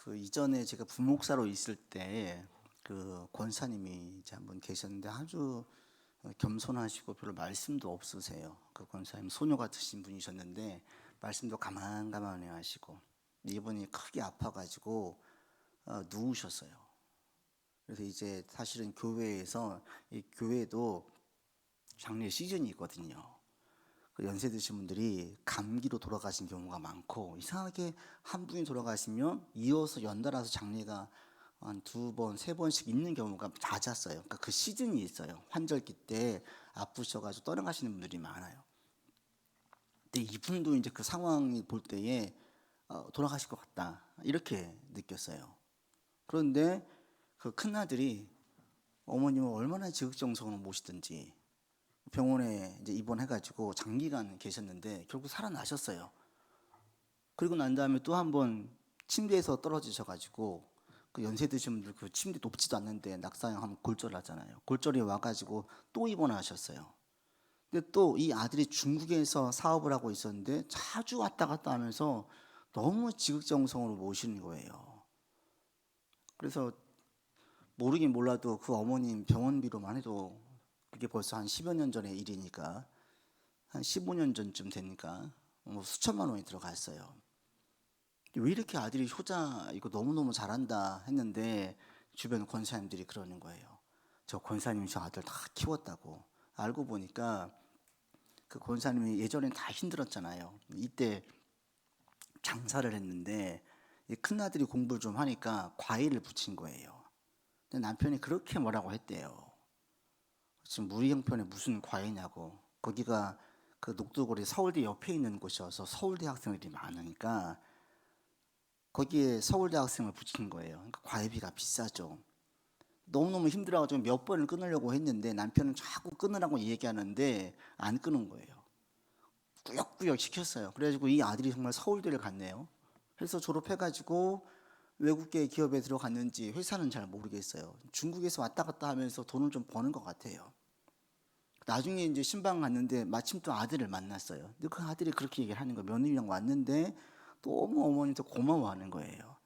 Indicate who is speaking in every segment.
Speaker 1: 그 이전에 제가 부목사로 있을 때 그 권사님이 이제 한 분 계셨는데 아주 겸손하시고 별로 말씀도 없으세요. 그 권사님 소녀 같으신 분이셨는데 말씀도 가만가만히 하시고 이분이 크게 아파가지고 누우셨어요. 그래서 이제 사실은 교회에서 이 교회도 장례 시즌이 있거든요. 그 연세 드신 분들이 감기로 돌아가신 경우가 많고 이상하게 한 분이 돌아가시면 이어서 연달아서 장례가 한 두 번, 세 번씩 있는 경우가 잦았어요. 그러니까 그 시즌이 있어요. 환절기 때 아프셔가지고 떠나가시는 분들이 많아요. 근데 이분도 이제 그 상황이 볼 때에 돌아가실 것 같다 이렇게 느꼈어요. 그런데 그 큰아들이 어머님을 얼마나 지극정성으로 모시든지 병원에 이제 입원해가지고 장기간 계셨는데 결국 살아나셨어요. 그리고 난 다음에 또 한 번 침대에서 떨어지셔가지고 그 연세 드신 분들 그 침대 높지도 않는데 낙상하면 골절하잖아요. 골절이 와가지고 또 입원하셨어요. 근데 또 이 아들이 중국에서 사업을 하고 있었는데 자주 왔다 갔다 하면서 너무 지극정성으로 모시는 거예요. 그래서 모르긴 몰라도 그 어머님 병원비로만 해도 그게 벌써 한 10여 년 전의 일이니까 한 15년 전쯤 되니까 뭐 수천만 원이 들어갔어요. 왜 이렇게 아들이 효자 이거 너무너무 잘한다 했는데 주변 권사님들이 그러는 거예요. 저 권사님이 저 아들 다 키웠다고. 알고 보니까 그 권사님이 예전엔 다 힘들었잖아요. 이때 장사를 했는데 이 큰아들이 공부를 좀 하니까 과일을 붙인 거예요. 근데 남편이 그렇게 뭐라고 했대요. 지금 우리 형편에 무슨 과외냐고. 거기가 그 녹두거리 서울대 옆에 있는 곳이어서 서울대 학생들이 많으니까 거기에 서울대 학생을 붙인 거예요. 그러니까 과외비가 비싸죠. 너무너무 힘들어가지고 몇 번을 끊으려고 했는데 남편은 자꾸 끊으라고 얘기하는데 안 끊은 거예요. 꾸역꾸역 시켰어요. 그래가지고 이 아들이 정말 서울대를 갔네요. 그래서 졸업해가지고 외국계 기업에 들어갔는지 회사는 잘 모르겠어요. 중국에서 왔다 갔다 하면서 돈을 좀 버는 것 같아요. 나중에 이제 신방 갔는데 마침 또 아들을 만났어요. 근데 그 아들이 그렇게 얘기를 하는 거예요. 며느리랑 왔는데 너무 어머니한테 고마워하는 거예요.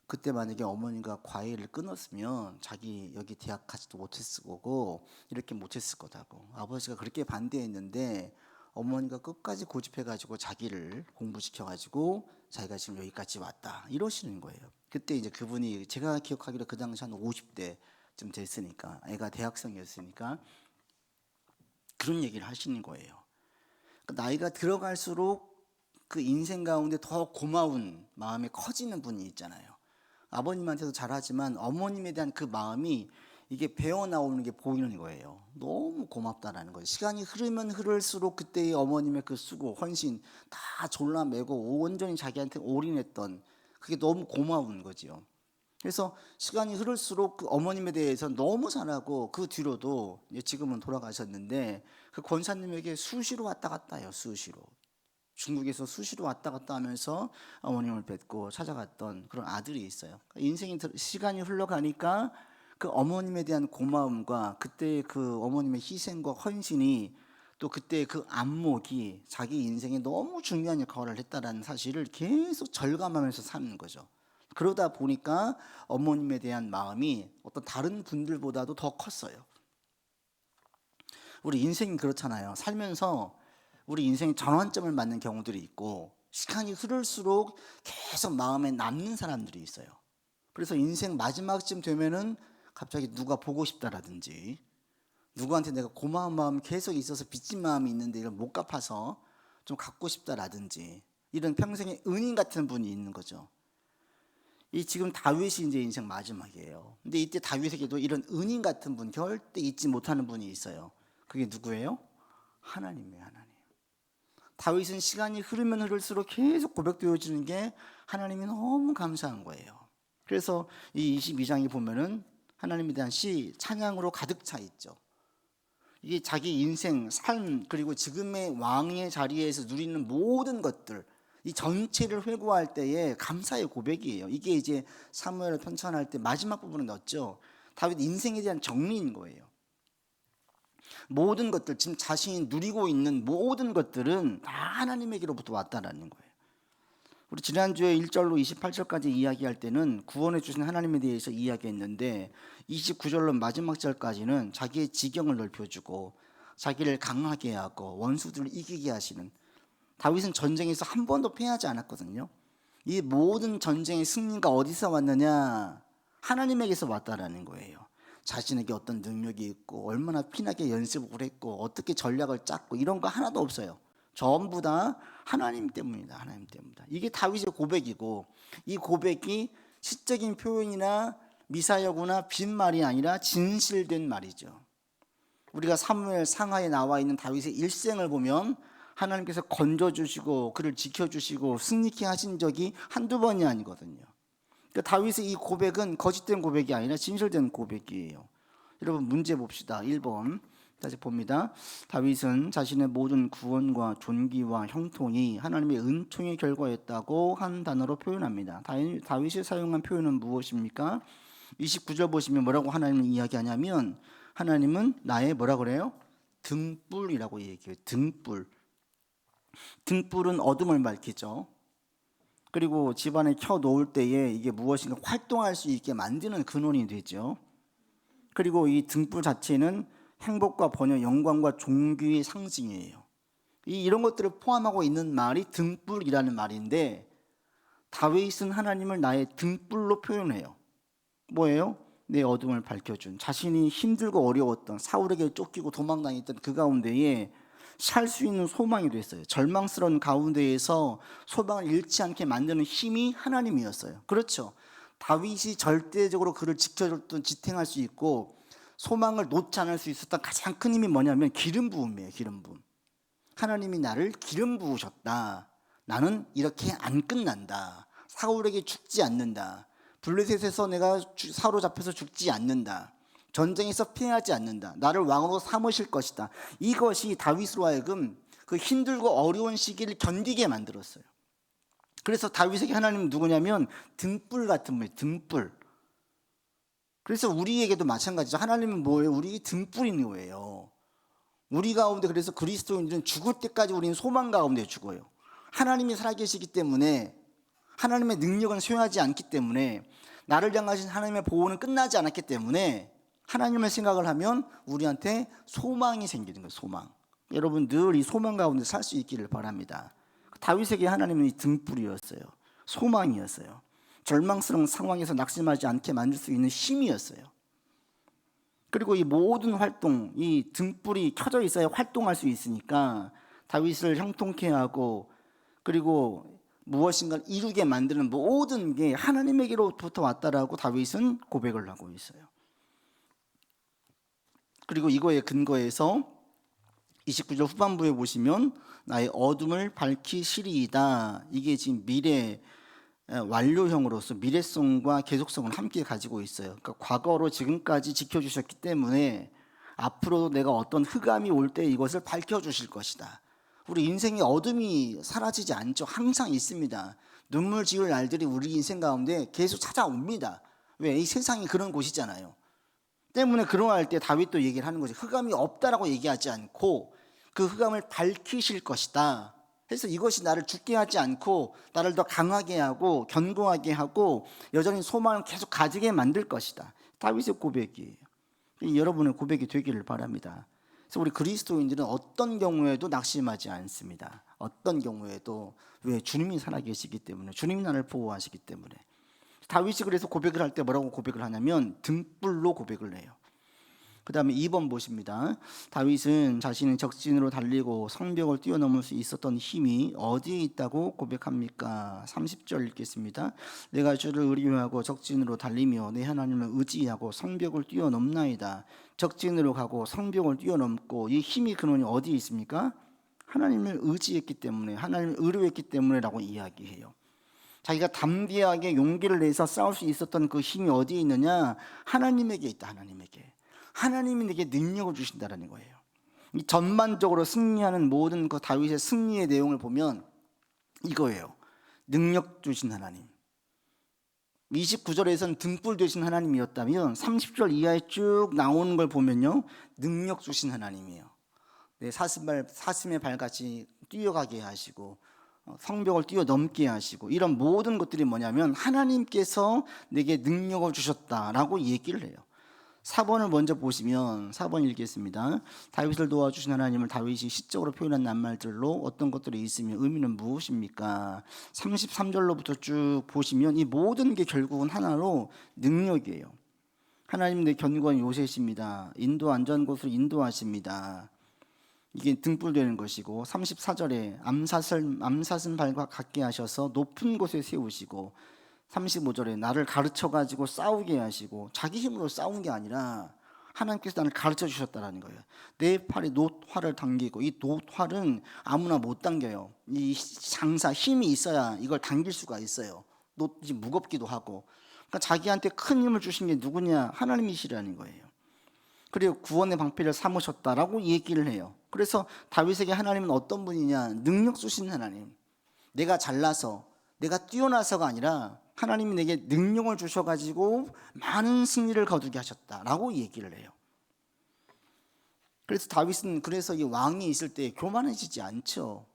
Speaker 1: 그때 만약에 어머니가 과외를 끊었으면 자기 여기 대학 가지도 못했을 거고 이렇게 못했을 거다고. 아버지가 그렇게 반대했는데 어머니가 끝까지 고집해가지고 자기를 공부시켜가지고 자기가 지금 여기까지 왔다 이러시는 거예요. 그때 이제 그분이 제가 기억하기로 그 당시 한 50대쯤 됐으니까 애가 대학생이었으니까 그런 얘기를 하시는 거예요. 나이가 들어갈수록 그 인생 가운데 더 고마운 마음이 커지는 분이 있잖아요. 아버님한테도 잘하지만 어머님에 대한 그 마음이 이게 배어 나오는 게 보이는 거예요. 너무 고맙다라는 거예요. 시간이 흐르면 흐를수록 그때의 어머님의 그 수고, 헌신 다 졸라매고 온전히 자기한테 올인했던 그게 너무 고마운 거지요. 그래서 시간이 흐를수록 그 어머님에 대해서 너무 잘하고 그 뒤로도 지금은 돌아가셨는데 그 권사님에게 수시로 왔다 갔다 해요. 수시로. 중국에서 수시로 왔다 갔다 하면서 어머님을 뵙고 찾아갔던 그런 아들이 있어요. 인생이 시간이 흘러가니까 그 어머님에 대한 고마움과 그때의 그 어머님의 희생과 헌신이 또 그때 그 안목이 자기 인생에 너무 중요한 역할을 했다라는 사실을 계속 절감하면서 사는 거죠. 그러다 보니까 어머님에 대한 마음이 어떤 다른 분들보다도 더 컸어요. 우리 인생이 그렇잖아요. 살면서 우리 인생의 전환점을 맞는 경우들이 있고 시간이 흐를수록 계속 마음에 남는 사람들이 있어요. 그래서 인생 마지막쯤 되면은 갑자기 누가 보고 싶다라든지 누구한테 내가 고마운 마음이 계속 있어서 빚진 마음이 있는데 이걸 못 갚아서 좀 갖고 싶다라든지 이런 평생의 은인 같은 분이 있는 거죠. 이 지금 다윗이 이제 인생 마지막이에요. 근데 이때 다윗에게도 이런 은인 같은 분, 절대 잊지 못하는 분이 있어요. 그게 누구예요? 하나님이에요, 하나님. 다윗은 시간이 흐르면 흐를수록 계속 고백되어지는 게 하나님이 너무 감사한 거예요. 그래서 이 22장에 보면은 하나님에 대한 시, 찬양으로 가득 차 있죠. 이게 자기 인생, 삶, 그리고 지금의 왕의 자리에서 누리는 모든 것들, 이 전체를 회고할 때의 감사의 고백이에요. 이게 이제 사무엘을 편찬할 때 마지막 부분에 넣었죠. 다윗 인생에 대한 정리인 거예요. 모든 것들, 지금 자신이 누리고 있는 모든 것들은 다 하나님에게로부터 왔다라는 거예요. 우리 지난주에 1절로 28절까지 이야기할 때는 구원해 주신 하나님에 대해서 이야기했는데 29절로 마지막 절까지는 자기의 지경을 넓혀주고 자기를 강하게 하고 원수들을 이기게 하시는, 다윗은 전쟁에서 한 번도 패하지 않았거든요. 이 모든 전쟁의 승리가 어디서 왔느냐? 하나님에게서 왔다라는 거예요. 자신에게 어떤 능력이 있고 얼마나 피나게 연습을 했고 어떻게 전략을 짰고 이런 거 하나도 없어요. 전부 다 하나님 때문이다. 하나님 때문이다. 이게 다윗의 고백이고, 이 고백이 시적인 표현이나 미사여구나 빈말이 아니라 진실된 말이죠. 우리가 사무엘 상하에 나와 있는 다윗의 일생을 보면 하나님께서 건져주시고 그를 지켜주시고 승리케 하신 적이 한두 번이 아니거든요. 그러니까 다윗의 이 고백은 거짓된 고백이 아니라 진실된 고백이에요. 여러분, 문제 봅시다. 1번 다시 봅니다. 다윗은 자신의 모든 구원과 존귀와 형통이 하나님의 은총의 결과였다고 한 단어로 표현합니다. 다윗이 사용한 표현은 무엇입니까? 29절 보시면 뭐라고 하나님을 이야기하냐면, 하나님은 나의 뭐라 그래요? 등불이라고 얘기해요. 등불. 등불은 어둠을 밝히죠. 그리고 집안에 켜 놓을 때에 이게 무엇인가 활동할 수 있게 만드는 근원이 되죠. 그리고 이 등불 자체는 행복과 번영, 영광과 존귀의 상징이에요. 이런 것들을 포함하고 있는 말이 등불이라는 말인데, 다윗은 하나님을 나의 등불로 표현해요. 뭐예요? 내 어둠을 밝혀준, 자신이 힘들고 어려웠던, 사울에게 쫓기고 도망다녔던 그 가운데에 살 수 있는 소망이 됐어요. 절망스러운 가운데에서 소망을 잃지 않게 만드는 힘이 하나님이었어요. 그렇죠. 다윗이 절대적으로 그를 지켜줬던, 지탱할 수 있고 소망을 놓지 않을 수 있었던 가장 큰 힘이 뭐냐면 기름 부음이에요. 기름 부음. 하나님이 나를 기름 부으셨다. 나는 이렇게 안 끝난다. 사울에게 죽지 않는다. 블레셋에서 내가 사로잡혀서 죽지 않는다. 전쟁에서 피하지 않는다. 나를 왕으로 삼으실 것이다. 이것이 다윗으로 하여금 그 힘들고 어려운 시기를 견디게 만들었어요. 그래서 다윗에게 하나님은 누구냐면 등불 같은 분이에요. 등불. 그래서 우리에게도 마찬가지죠. 하나님은 뭐예요? 우리 등불인 거예요. 우리 가운데, 그래서 그리스도인들은 죽을 때까지 우리는 소망 가운데 죽어요. 하나님이 살아계시기 때문에, 하나님의 능력은 쇠하지 않기 때문에, 나를 향하신 하나님의 보호는 끝나지 않았기 때문에 하나님을 생각을 하면 우리한테 소망이 생기는 거예요. 소망. 여러분, 늘 이 소망 가운데 살 수 있기를 바랍니다. 다윗에게 하나님은 이 등불이었어요. 소망이었어요. 절망스러운 상황에서 낙심하지 않게 만들 수 있는 힘이었어요. 그리고 이 모든 활동, 이 등불이 켜져 있어야 활동할 수 있으니까 다윗을 형통케 하고, 그리고 무엇인가를 이루게 만드는 모든 게 하나님에게로부터 왔다라고 다윗은 고백을 하고 있어요. 그리고 이거에 근거해서 29절 후반부에 보시면 나의 어둠을 밝히시리이다. 이게 지금 미래 완료형으로서 미래성과 계속성을 함께 가지고 있어요. 그러니까 과거로 지금까지 지켜주셨기 때문에 앞으로도 내가 어떤 흑암이 올 때 이것을 밝혀주실 것이다. 우리 인생의 어둠이 사라지지 않죠. 항상 있습니다. 눈물 지을 날들이 우리 인생 가운데 계속 찾아옵니다. 왜? 이 세상이 그런 곳이잖아요. 때문에 그러할 때 다윗도 얘기를 하는 거죠. 흑암이 없다라고 얘기하지 않고 그 흑암을 밝히실 것이다. 그래서 이것이 나를 죽게 하지 않고 나를 더 강하게 하고 견고하게 하고 여전히 소망을 계속 가지게 만들 것이다. 다윗의 고백이에요. 여러분의 고백이 되기를 바랍니다. 그래서 우리 그리스도인들은 어떤 경우에도 낙심하지 않습니다. 어떤 경우에도. 왜? 주님이 살아계시기 때문에, 주님이 나를 보호하시기 때문에. 다윗이 그래서 고백을 할 때 뭐라고 고백을 하냐면 등불로 고백을 해요. 그 다음에 2번 보십니다. 다윗은 자신의 적진으로 달리고 성벽을 뛰어넘을 수 있었던 힘이 어디에 있다고 고백합니까? 30절 읽겠습니다. 내가 주를 의뢰하고 적진으로 달리며 내 하나님을 의지하고 성벽을 뛰어넘나이다. 적진으로 가고 성벽을 뛰어넘고, 이 힘이 근원이 어디에 있습니까? 하나님을 의지했기 때문에, 하나님을 의뢰했기 때문에라고 이야기해요. 자기가 담대하게 용기를 내서 싸울 수 있었던 그 힘이 어디에 있느냐? 하나님에게 있다. 하나님에게. 하나님이 내게 능력을 주신다는 거예요. 이 전반적으로 승리하는 모든 그 다윗의 승리의 내용을 보면 이거예요. 능력 주신 하나님. 29절에서는 등불 되신 하나님이었다면 30절 이하에 쭉 나오는 걸 보면요, 능력 주신 하나님이에요. 내 사슴의 발같이 뛰어가게 하시고 성벽을 뛰어넘게 하시고, 이런 모든 것들이 뭐냐면 하나님께서 내게 능력을 주셨다라고 얘기를 해요. 4번을 먼저 보시면, 4번 읽겠습니다. 다윗을 도와주신 하나님을 다윗이 시적으로 표현한 낱말들로 어떤 것들이 있으며 의미는 무엇입니까? 33절로부터 쭉 보시면 이 모든 게 결국은 하나로 능력이에요. 하나님 내 견고한 요새십니다. 인도 안전 곳으로 인도하십니다. 이게 등불되는 것이고, 34절에 암사슴 발과 같게 하셔서 높은 곳에 세우시고, 35절에 나를 가르쳐가지고 싸우게 하시고, 자기 힘으로 싸운 게 아니라 하나님께서 나를 가르쳐 주셨다는 거예요. 내 팔에 놋활을 당기고, 이 놋활은 아무나 못 당겨요. 이 장사 힘이 있어야 이걸 당길 수가 있어요. 놋이 무겁기도 하고. 그러니까 자기한테 큰 힘을 주신 게 누구냐? 하나님이시라는 거예요. 그리고 구원의 방패를 삼으셨다라고 얘기를 해요. 그래서 다윗에게 하나님은 어떤 분이냐? 능력 주신 하나님. 내가 잘나서, 내가 뛰어나서가 아니라 하나님이 내게 능력을 주셔가지고 많은 승리를 거두게 하셨다라고 얘기를 해요. 그래서 다윗은 그래서 이 왕이 있을 때 교만해지지 않죠.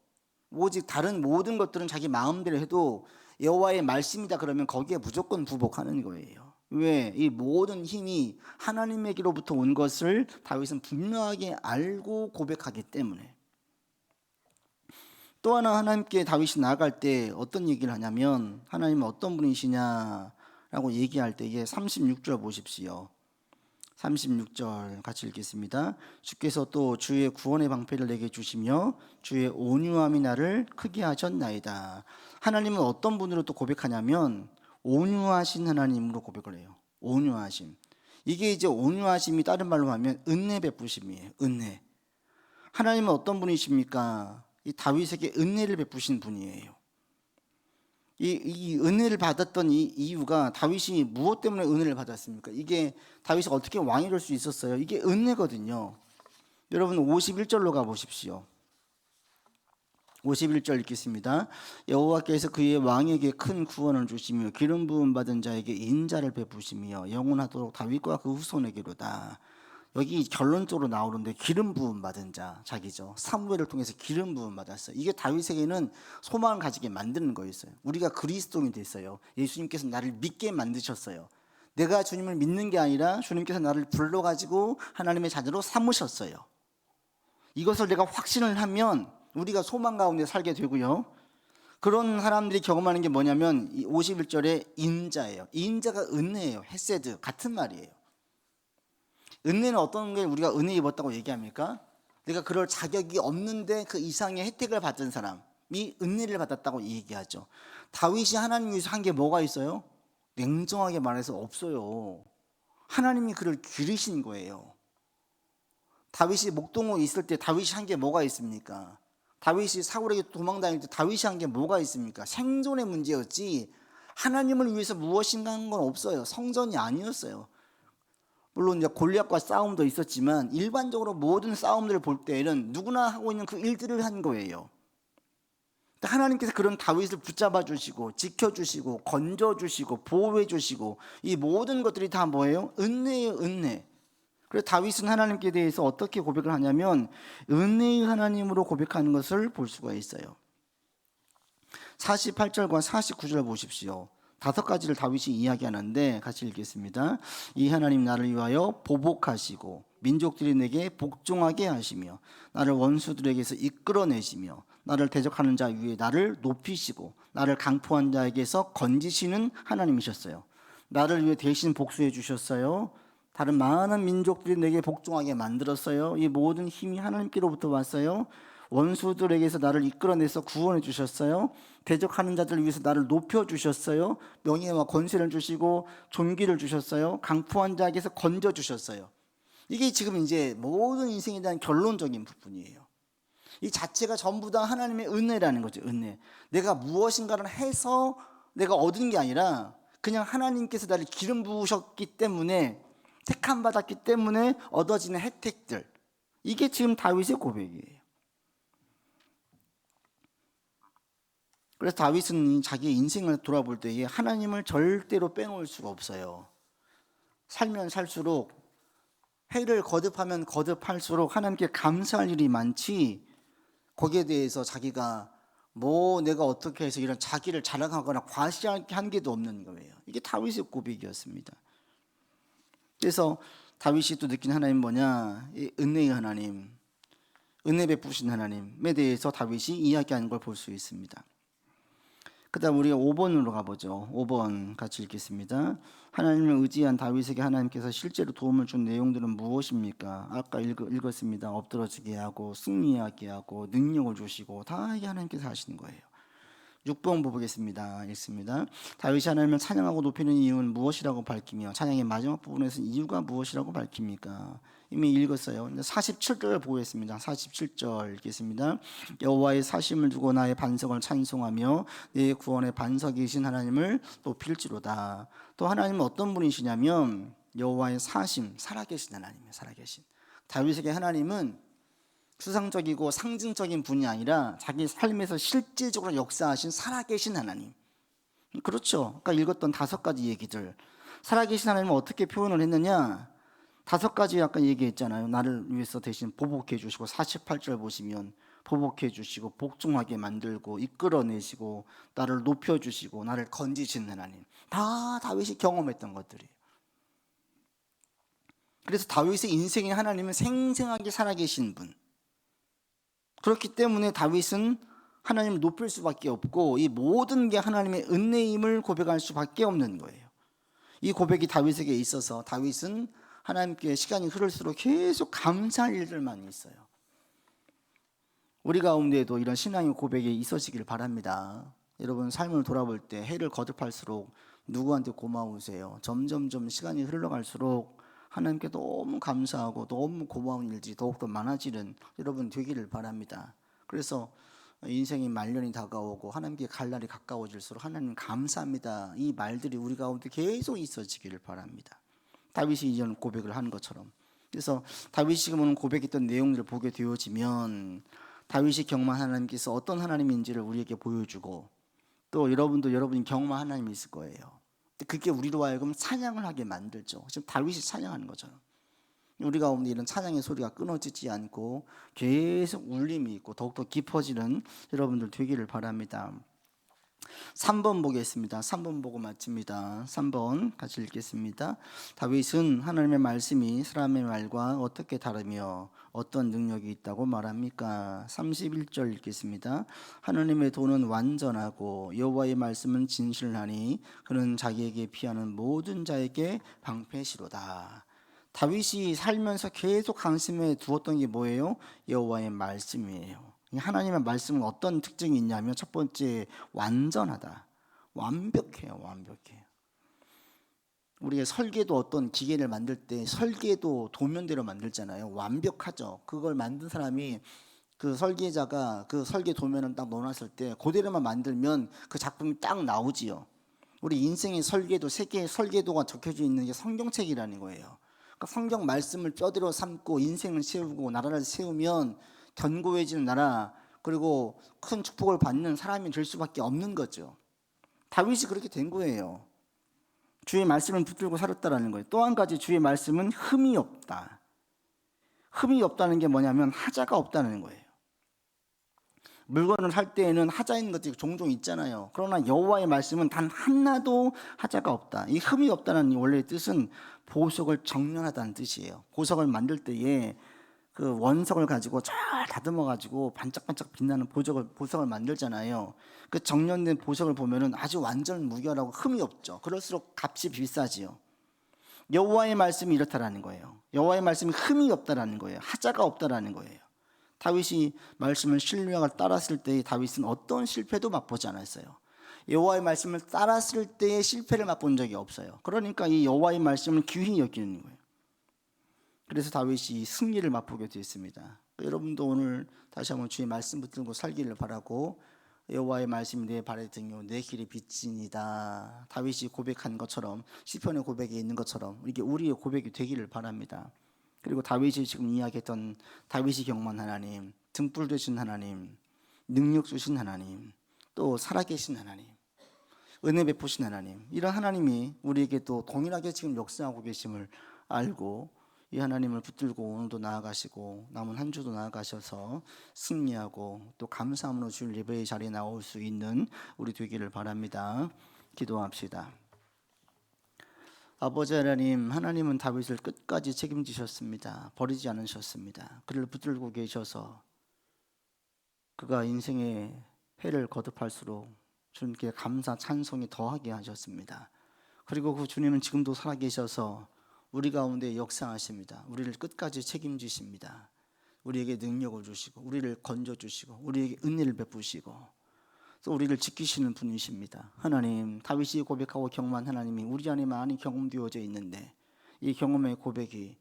Speaker 1: 오직 다른 모든 것들은 자기 마음대로 해도 여호와의 말씀이다 그러면 거기에 무조건 부복하는 거예요. 왜? 이 모든 힘이 하나님에게로부터 온 것을 다윗은 분명하게 알고 고백하기 때문에. 또 하나 하나님께 다윗이 나아갈 때 어떤 얘기를 하냐면, 하나님은 어떤 분이시냐라고 얘기할 때 이게 36절 보십시오. 36절 같이 읽겠습니다. 주께서 또 주의 구원의 방패를 내게 주시며 주의 온유함이 나를 크게 하셨나이다. 하나님은 어떤 분으로 또 고백하냐면 온유하신 하나님으로 고백을 해요. 온유하심. 이게 이제 온유하심이 다른 말로 하면 은혜 베푸심이에요. 은혜. 하나님은 어떤 분이십니까? 이 다윗에게 은혜를 베푸신 분이에요. 이 은혜를 받았던 이 이유가, 다윗이 무엇 때문에 은혜를 받았습니까? 이게 다윗이 어떻게 왕이 될 수 있었어요? 이게 은혜거든요. 여러분 51절로 가보십시오. 51절 읽겠습니다. 여호와께서 그의 왕에게 큰 구원을 주시며 기름 부음 받은 자에게 인자를 베푸시며 영원하도록 다윗과 그 후손에게로다. 여기 결론적으로 나오는데 기름 부음 받은 자, 자기죠. 사무엘을 통해서 기름 부음 받았어요. 이게 다윗에게는 소망을 가지게 만드는 거였어요. 우리가 그리스도인이 됐어요. 예수님께서 나를 믿게 만드셨어요. 내가 주님을 믿는 게 아니라 주님께서 나를 불러가지고 하나님의 자녀로 삼으셨어요. 이것을 내가 확신을 하면 우리가 소망 가운데 살게 되고요. 그런 사람들이 경험하는 게 뭐냐면 51절에 인자예요. 인자가 은혜예요. 헤세드 같은 말이에요. 은혜는 어떤 게 우리가 은혜 입었다고 얘기합니까? 내가 그럴 자격이 없는데 그 이상의 혜택을 받은 사람이 은혜를 받았다고 얘기하죠. 다윗이 하나님 위해서 한 게 뭐가 있어요? 냉정하게 말해서 없어요. 하나님이 그를 기르신 거예요. 다윗이 목동호에 있을 때 다윗이 한 게 뭐가 있습니까? 다윗이 사울에게 도망다닐 때 다윗이 한 게 뭐가 있습니까? 생존의 문제였지 하나님을 위해서 무엇인가 한 건 없어요. 성전이 아니었어요. 물론 이제 골리앗과 싸움도 있었지만 일반적으로 모든 싸움들을 볼 때에는 누구나 하고 있는 그 일들을 한 거예요. 하나님께서 그런 다윗을 붙잡아 주시고 지켜주시고 건져주시고 보호해주시고 이 모든 것들이 다 뭐예요? 은혜예요, 은혜. 그래서 다윗은 하나님께 대해서 어떻게 고백을 하냐면 은혜의 하나님으로 고백하는 것을 볼 수가 있어요. 48절과 49절 보십시오. 5가지를 다윗이 이야기하는데 같이 읽겠습니다. 이 하나님 나를 위하여 보복하시고 민족들이 내게 복종하게 하시며 나를 원수들에게서 이끌어내시며 나를 대적하는 자 위에 나를 높이시고 나를 강포한 자에게서 건지시는 하나님이셨어요. 나를 위해 대신 복수해 주셨어요. 다른 많은 민족들이 내게 복종하게 만들었어요. 이 모든 힘이 하나님께로부터 왔어요. 원수들에게서 나를 이끌어내서 구원해 주셨어요. 대적하는 자들을 위해서 나를 높여 주셨어요. 명예와 권세를 주시고 존귀를 주셨어요. 강포한 자에게서 건져 주셨어요. 이게 지금 이제 모든 인생에 대한 결론적인 부분이에요. 이 자체가 전부 다 하나님의 은혜라는 거죠. 은혜. 내가 무엇인가를 해서 내가 얻은 게 아니라 그냥 하나님께서 나를 기름 부으셨기 때문에, 택함 받았기 때문에 얻어지는 혜택들. 이게 지금 다윗의 고백이에요. 그래서 다윗은 자기의 인생을 돌아볼 때에 하나님을 절대로 빼놓을 수가 없어요. 살면 살수록, 해를 거듭하면 거듭할수록 하나님께 감사할 일이 많지 거기에 대해서 자기가 뭐 내가 어떻게 해서 이런 자기를 자랑하거나 과시할 한계도 없는 거예요. 이게 다윗의 고백이었습니다. 그래서 다윗이 또 느낀 하나님 뭐냐? 이 은혜의 하나님, 은혜 베푸신 하나님에 대해서 다윗이 이야기하는 걸 볼 수 있습니다. 그 다음 우리가 5번으로 가보죠. 5번 같이 읽겠습니다. 하나님을 의지한 다윗에게 하나님께서 실제로 도움을 준 내용들은 무엇입니까? 아까 읽었습니다. 엎드러지게 하고 승리하게 하고 능력을 주시고 다 이게 하나님께서 하시는 거예요. 6번 보겠습니다. 읽습니다. 다윗이 하나님을 찬양하고 높이는 이유는 무엇이라고 밝히며 찬양의 마지막 부분에서 이유가 무엇이라고 밝힙니까? 이미 읽었어요. 47절 보겠습니다. 47절 읽겠습니다. 여호와의 사심을 두고 나의 반석을 찬송하며 내 구원의 반석이신 하나님을 높일지로다. 또 하나님은 어떤 분이시냐면 여호와의 사심, 살아계신 하나님이에요. 살아계신. 다윗에게 하나님은 수상적이고 상징적인 분이 아니라 자기 삶에서 실제적으로 역사하신 살아계신 하나님. 그렇죠. 아까 읽었던 5가지 얘기들. 살아계신 하나님은 어떻게 표현을 했느냐? 5가지 아까 얘기했잖아요. 나를 위해서 대신 보복해 주시고 48절 보시면 보복해 주시고 복종하게 만들고 이끌어내시고 나를 높여 주시고 나를 건지신 하나님. 다 다윗이 경험했던 것들이에요. 그래서 다윗의 인생의 하나님은 생생하게 살아계신 분. 그렇기 때문에 다윗은 하나님을 높일 수밖에 없고 이 모든 게 하나님의 은혜임을 고백할 수밖에 없는 거예요. 이 고백이 다윗에게 있어서 다윗은 하나님께 시간이 흐를수록 계속 감사할 일들만 있어요. 우리 가운데에도 이런 신앙의 고백이 있어지길 바랍니다. 여러분 삶을 돌아볼 때 해를 거듭할수록 누구한테 고마우세요? 점점점 시간이 흘러갈수록 하나님께 너무 감사하고 너무 고마운 일들이 더욱더 많아지는 여러분 되기를 바랍니다. 그래서 인생이 말년이 다가오고 하나님께 갈 날이 가까워질수록 하나님 감사합니다. 이 말들이 우리 가운데 계속 있어지기를 바랍니다. 다윗이 이전 고백을 한 것처럼. 그래서 다윗이 지금 오늘 고백했던 내용들을 보게 되어지면 다윗이 경험한 하나님께서 어떤 하나님인지를 우리에게 보여주고 또 여러분도 여러분이 경험한 하나님이 있을 거예요. 그게 우리로 하여금 찬양을 하게 만들죠. 지금 다윗이 찬양하는 것처럼 우리 가운데 이런 찬양의 소리가 끊어지지 않고 계속 울림이 있고 더욱더 깊어지는 여러분들 되기를 바랍니다. 3번 보겠습니다. 3번 보고 마칩니다. 3번 같이 읽겠습니다. 다윗은 하나님의 말씀이 사람의 말과 어떻게 다르며 어떤 능력이 있다고 말합니까? 31절 읽겠습니다. 하나님의 도는 완전하고 여호와의 말씀은 진실하니 그는 자기에게 피하는 모든 자에게 방패시로다. 다윗이 살면서 계속 관심에 두었던 게 뭐예요? 여호와의 말씀이에요. 하나님의 말씀은 어떤 특징이 있냐면 첫 번째 완전하다. 완벽해요. 완벽해요. 우리가 설계도 어떤 기계를 만들 때 설계도 도면대로 만들잖아요. 완벽하죠. 그걸 만든 사람이 그 설계자가 그 설계 도면을 딱 넣어놨을 때 그대로만 만들면 그 작품이 딱 나오지요. 우리 인생의 설계도 세계의 설계도가 적혀져 있는 게 성경책이라는 거예요. 그러니까 성경 말씀을 뼈대로 삼고 인생을 세우고 나라를 세우면 견고해지는 나라 그리고 큰 축복을 받는 사람이 될 수밖에 없는 거죠. 다윗이 그렇게 된 거예요. 주의 말씀을 붙들고 살았다라는 거예요. 또 한 가지 주의 말씀은 흠이 없다. 흠이 없다는 게 뭐냐면 하자가 없다는 거예요. 물건을 살 때에는 하자 있는 것들이 종종 있잖아요. 그러나 여호와의 말씀은 단 하나도 하자가 없다. 이 흠이 없다는 원래의 뜻은 보석을 정련하다는 뜻이에요. 보석을 만들 때에 그 원석을 가지고 잘 다듬어 가지고 반짝반짝 빛나는 보석을 만들잖아요. 그 정련된 보석을 보면은 아주 완전 무결하고 흠이 없죠. 그럴수록 값이 비싸지요. 여호와의 말씀이 이렇다라는 거예요. 여호와의 말씀이 흠이 없다라는 거예요. 하자가 없다라는 거예요. 다윗이 말씀을 신뢰하고 따랐을 때 다윗은 어떤 실패도 맛보지 않았어요. 여호와의 말씀을 따랐을 때의 실패를 맛본 적이 없어요. 그러니까 이 여호와의 말씀을 귀히 여기는 거예요. 그래서 다윗이 승리를 맛보게 되었습니다. 여러분도 오늘 다시 한번 주의 말씀 붙들고 살기를 바라고 여호와의 말씀이 내 발의 등이요 내 길의 빛이니이다. 다윗이 고백한 것처럼 시편의 고백에 있는 것처럼 이게 우리의 고백이 되기를 바랍니다. 그리고 다윗이 지금 이야기했던 다윗이 경험한 하나님, 등불 되신 하나님, 능력 주신 하나님, 또 살아계신 하나님, 은혜 베푸신 하나님, 이런 하나님이 우리에게 또 동일하게 지금 역사하고 계심을 알고 이 하나님을 붙들고 오늘도 나아가시고 남은 한 주도 나아가셔서 승리하고 또 감사함으로 주일 예배의 자리에 나올 수 있는 우리 되기를 바랍니다. 기도합시다. 아버지 하나님, 하나님은 다윗을 끝까지 책임지셨습니다. 버리지 않으셨습니다. 그를 붙들고 계셔서 그가 인생의 해를 거듭할수록 주님께 감사 찬송이 더하게 하셨습니다. 그리고 그 주님은 지금도 살아계셔서 우리 가운데 역사하십니다. 우리를 끝까지 책임지십니다. 우리에게 능력을 주시고 우리를 건져주시고 우리에게 은혜를 베푸시고 또 우리를 지키시는 분이십니다. 하나님, 다윗이 고백하고 경험한 하나님이 우리 안에 많이 경험되어져 있는데 이 경험의 고백이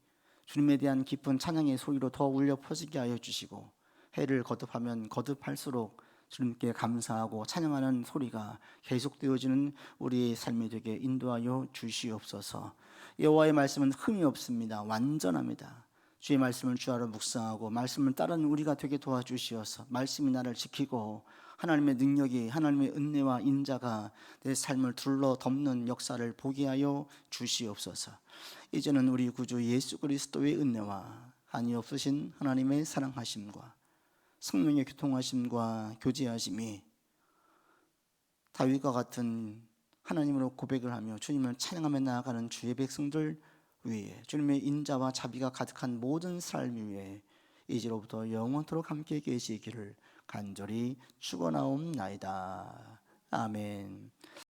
Speaker 1: 주님에 대한 깊은 찬양의 소리로 더 울려 퍼지게 하여 주시고 해를 거듭하면 거듭할수록 주님께 감사하고 찬양하는 소리가 계속되어지는 우리의 삶이 되게 인도하여 주시옵소서. 여호와의 말씀은 흠이 없습니다. 완전합니다. 주의 말씀을 주하로 묵상하고 말씀을 따르는 우리가 되게 도와주시어서 말씀이 나를 지키고 하나님의 능력이 하나님의 은혜와 인자가 내 삶을 둘러 덮는 역사를 보게 하여 주시옵소서. 이제는 우리 구주 예수 그리스도의 은혜와 한이 없으신 하나님의 사랑하심과 성령의 교통하심과 교제하심이 다윗과 같은 하나님으로 고백을 하며 주님을 찬양하며 나아가는 주의 백성들 위에 주님의 인자와 자비가 가득한 모든 삶 위에 이제로부터 영원토록 함께 계시기를 간절히 축원하옵나이다. 아멘.